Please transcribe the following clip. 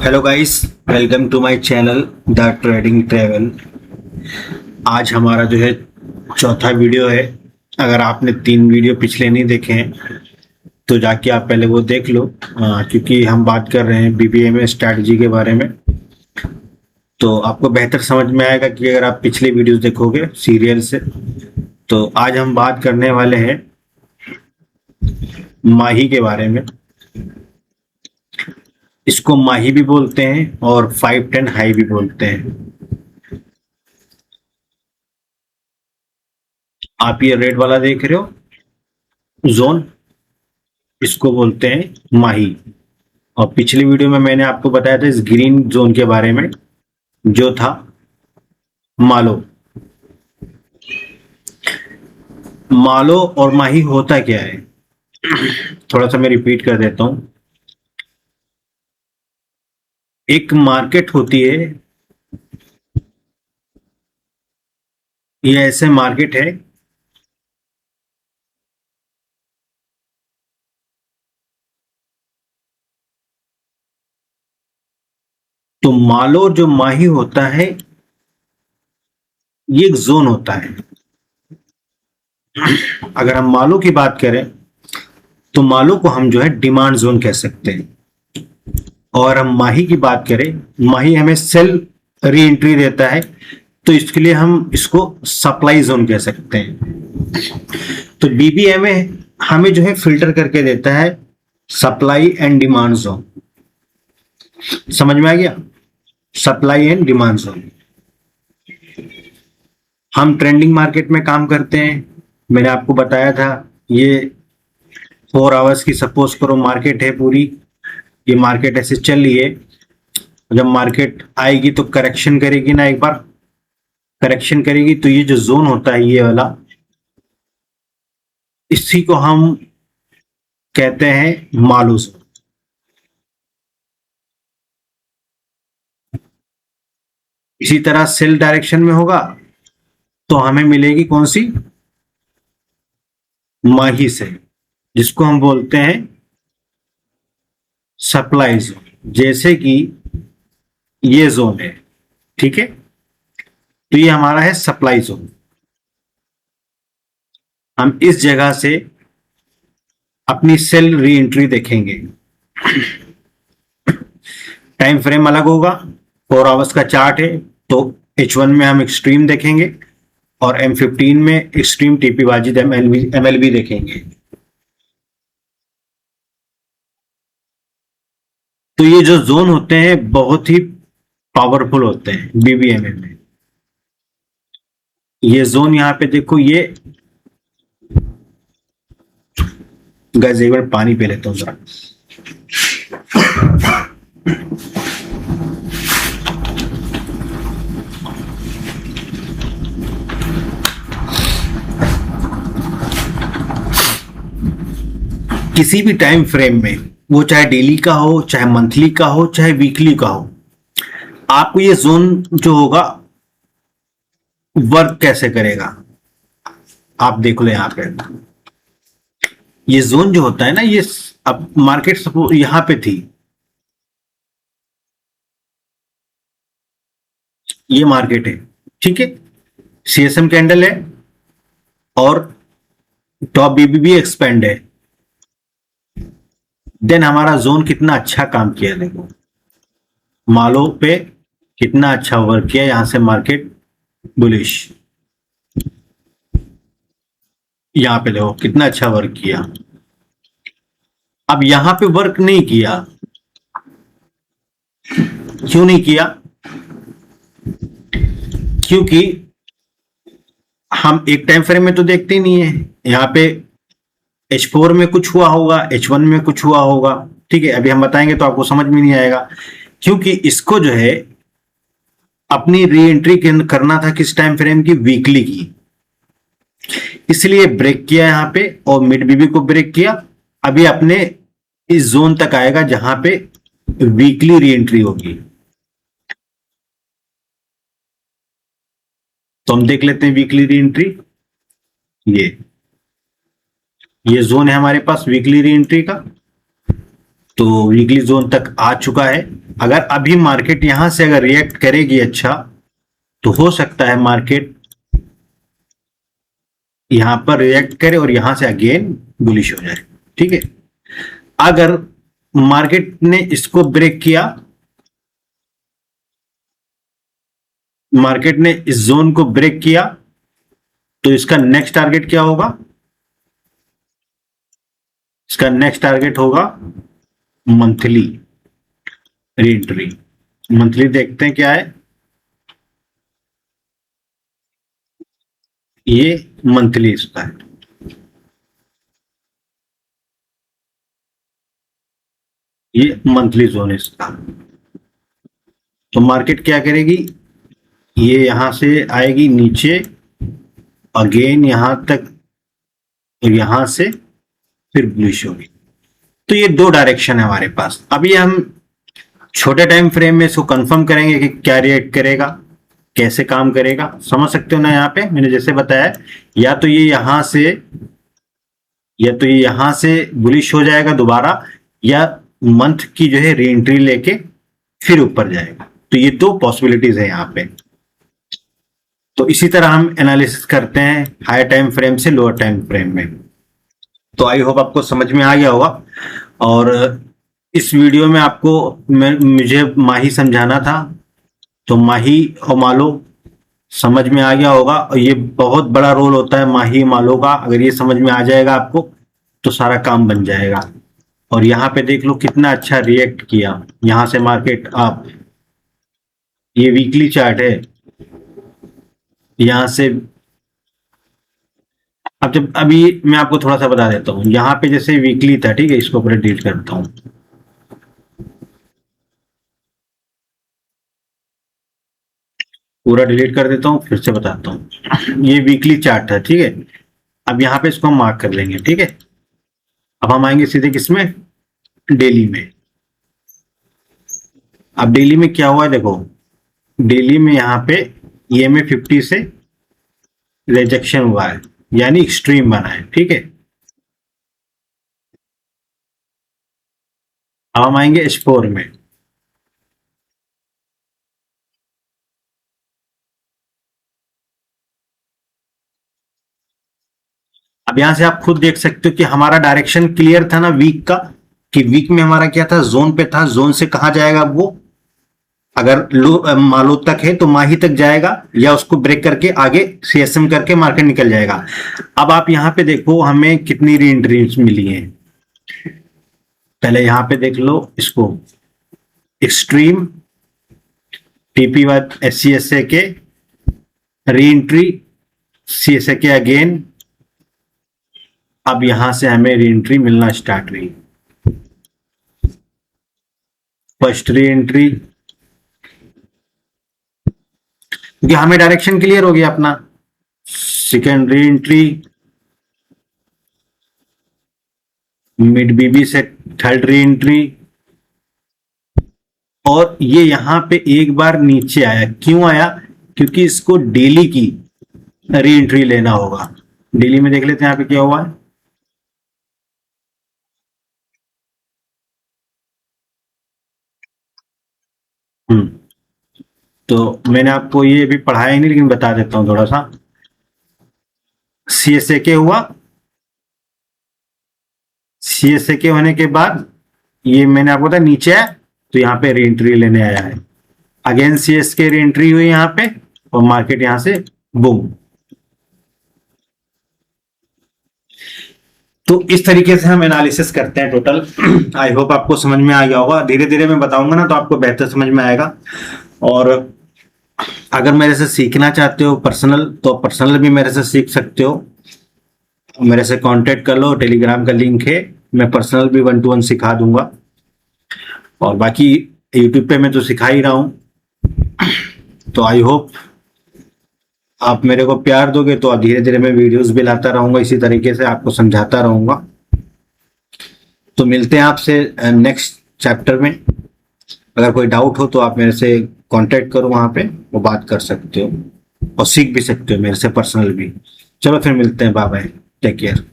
Hello guys, welcome to my channel the trading travel. आज हमारा जो है चौथा वीडियो है। अगर आपने 3 वीडियो पिछले नहीं देखे हैं तो जाके आप पहले वो देख लो, क्योंकि हम बात कर रहे हैं बीबीएमए स्ट्रैटेजी के बारे में। तो आपको बेहतर समझ में आएगा कि अगर आप पिछले वीडियोस देखोगे सीरियल से। तो आज हम बात करने वाले हैं माही के बारे में। इसको माही भी बोलते हैं और 510 हाई भी बोलते हैं। आप ये रेड वाला देख रहे हो जोन, इसको बोलते हैं माही। और पिछली वीडियो में मैंने आपको बताया था इस ग्रीन जोन के बारे में, जो था मालो। मालो और माही होता क्या है, थोड़ा सा मैं रिपीट कर देता हूं। एक मार्केट होती है, ये ऐसे मार्केट है तो मालो और जो माही होता है ये एक जोन होता है। अगर हम मालो की बात करें तो मालो को हम जो है डिमांड जोन कह सकते हैं। और हम माही की बात करें, माही हमें सेल री एंट्री देता है, तो इसके लिए हम इसको सप्लाई जोन कह सकते हैं। तो बीबीएमए हमें जो है फिल्टर करके देता है सप्लाई एंड डिमांड जोन। समझ में आ गया? Supply and demand zone. हम ट्रेंडिंग मार्केट में काम करते हैं। मैंने आपको बताया था ये 4 आवर्स की सपोज करो मार्केट है पूरी। ये मार्केट ऐसे चल रही है। जब मार्केट आएगी तो करेक्शन करेगी ना, एक बार करेक्शन करेगी तो ये जो जोन होता है ये वाला, इसी को हम कहते हैं मालू जोन। इसी तरह सेल डायरेक्शन में होगा तो हमें मिलेगी कौन सी? माही से, जिसको हम बोलते हैं सप्लाई जोन। जैसे कि ये जोन है, ठीक है, तो ये हमारा है सप्लाई जोन। हम इस जगह से अपनी सेल री एंट्री देखेंगे। टाइम फ्रेम अलग होगा, 4 आवर्स का चार्ट है तो H1 में हम एक्सट्रीम देखेंगे और M15 में एक्सट्रीम टीपी वाजिद MLB देखेंगे। तो ये जो जोन होते हैं बहुत ही पावरफुल होते हैं बीबीएमए में। ये जोन यहाँ पे देखो, ये गाइस एक बार पानी पी लेता हूँ जरा। किसी भी टाइम फ्रेम में, वो चाहे डेली का हो, चाहे मंथली का हो, चाहे वीकली का हो, आपको ये जोन जो होगा वर्क कैसे करेगा आप देख लो। यहां पे ये जोन जो होता है ना, ये अब मार्केट सपोज यहां पे थी, ये मार्केट है, ठीक है, सीएसएम कैंडल है और टॉप बीबीबी एक्सपेंड है। देन हमारा जोन कितना अच्छा काम किया, देखो मालो पे कितना अच्छा वर्क किया। यहां से मार्केट बुलिश, यहां पे देखो कितना अच्छा वर्क किया। अब यहां पे वर्क नहीं किया, क्यों नहीं किया? क्योंकि हम एक टाइम फ्रेम में तो देखते ही नहीं है। यहाँ पे H4 में कुछ हुआ होगा, H1 में कुछ हुआ होगा, ठीक है, अभी हम बताएंगे तो आपको समझ में नहीं आएगा। क्योंकि इसको जो है अपनी री एंट्री करना था किस टाइम फ्रेम की? वीकली की। इसलिए ब्रेक किया यहां पे और मिड बीबी को ब्रेक किया। अभी अपने इस जोन तक आएगा जहां पे वीकली री एंट्री होगी। तो हम देख लेते हैं वीकली री एंट्री। ये जोन है हमारे पास वीकली री एंट्री का। तो वीकली जोन तक आ चुका है। अगर अभी मार्केट यहां से अगर रिएक्ट करेगी अच्छा, तो हो सकता है मार्केट यहां पर रिएक्ट करे और यहां से अगेन बुलिश हो जाए। ठीक है, अगर मार्केट ने इसको ब्रेक किया, मार्केट ने इस जोन को ब्रेक किया, तो इसका नेक्स्ट टारगेट क्या होगा? इसका नेक्स्ट टारगेट होगा मंथली रीएंट्री। मंथली देखते हैं क्या है, ये मंथली इसका है, ये मंथली जोन है इसका। तो मार्केट क्या करेगी, ये यहां से आएगी नीचे, अगेन यहां तक, और यहां से फिर बुलिश होगी। तो ये दो डायरेक्शन है हमारे पास। अभी हम छोटे टाइम फ्रेम में इसको कंफर्म करेंगे कि क्या रिएक्ट करेगा, कैसे काम करेगा। समझ सकते हो ना, यहाँ पे मैंने जैसे बताया, या तो ये यहां से, या तो ये यहां से बुलिश हो जाएगा दोबारा, या मंथ की जो है री एंट्री लेके फिर ऊपर जाएगा। तो ये दो पॉसिबिलिटीज है यहाँ पे। तो इसी तरह हम एनालिसिस करते हैं हायर टाइम फ्रेम से लोअर टाइम फ्रेम में। तो आई होप आपको समझ में आ गया होगा। और इस वीडियो में आपको मुझे माही समझाना था, तो माही और मालो समझ में आ गया होगा। और ये बहुत बड़ा रोल होता है माही मालो का, अगर ये समझ में आ जाएगा आपको तो सारा काम बन जाएगा। और यहाँ पे देख लो कितना अच्छा रिएक्ट किया यहां से मार्केट आप, ये वीकली चार्ट है यहां से। अब जब अभी मैं आपको थोड़ा सा बता देता हूँ, यहाँ पे जैसे वीकली था, ठीक है, इसको पूरा डिलीट करता हूँ। पूरा डिलीट कर देता हूँ, फिर से बताता हूँ। ये वीकली चार्ट था, ठीक है। अब यहाँ पे इसको हम मार्क कर लेंगे, ठीक है। अब हम आएंगे सीधे किसमें, डेली में। अब डेली में क्या हुआ है देखो, डेली में यहाँ पे EMA 50 से रिजेक्शन हुआ है, यानी एक्सट्रीम बना है, ठीक है। अब हम आएंगे H4 में। अब यहां से आप खुद देख सकते हो कि हमारा डायरेक्शन क्लियर था ना वीक का, कि वीक में हमारा क्या था, जोन पे था। जोन से कहां जाएगा वो, अगर लो मालो तक है तो माही तक जाएगा, या उसको ब्रेक करके आगे CSM करके मार्केट निकल जाएगा। अब आप यहां पे देखो हमें कितनी री एंट्रीज मिली है। पहले यहां पे देख लो इसको, एक्सट्रीम, TP1 SCSA के री एंट्री, CSA के अगेन। अब यहां से हमें री एंट्री मिलना स्टार्ट हुई। फर्स्ट री एंट्री, क्योंकि हमें डायरेक्शन क्लियर हो गया अपना। Second re entry, mid BB से थर्ड री एंट्री, और ये यहां पे एक बार नीचे आया। क्यों आया, क्योंकि इसको डेली की री एंट्री लेना होगा। डेली में देख लेते हैं यहाँ पे क्या हुआ है। तो मैंने आपको ये भी पढ़ाया ही नहीं, लेकिन बता देता हूँ थोड़ा सा। CSA के हुआ, CSA के होने के बाद ये मैंने आपको बताया नीचे है, तो यहाँ पे री एंट्री लेने आया है। अगेन CS के री एंट्री हुई यहाँ पे, और मार्केट यहाँ से बूम। तो इस तरीके से हम एनालिसिस करते हैं टोटल। आई होप आपको समझ में आ गया होगा। धीरे धीरे मैं बताऊंगा ना तो आपको बेहतर समझ में आएगा। और अगर मेरे से सीखना चाहते हो पर्सनल, तो पर्सनल भी मेरे से सीख सकते हो। मेरे से कांटेक्ट कर लो, टेलीग्राम का लिंक है, मैं पर्सनल भी 1 to 1 सिखा दूंगा। और बाकी यूट्यूब पे मैं तो सिखा ही रहा हूं। तो आई होप आप मेरे को प्यार दोगे, तो धीरे धीरे मैं वीडियोस भी लाता रहूंगा, इसी तरीके से आपको समझाता रहूंगा। तो मिलते हैं आपसे नेक्स्ट चैप्टर में। अगर कोई डाउट हो तो आप मेरे से कांटेक्ट करो, वहां पे वो बात कर सकते हो और सीख भी सकते हो मेरे से पर्सनल भी। चलो फिर मिलते हैं, बाय बाय, टेक केयर।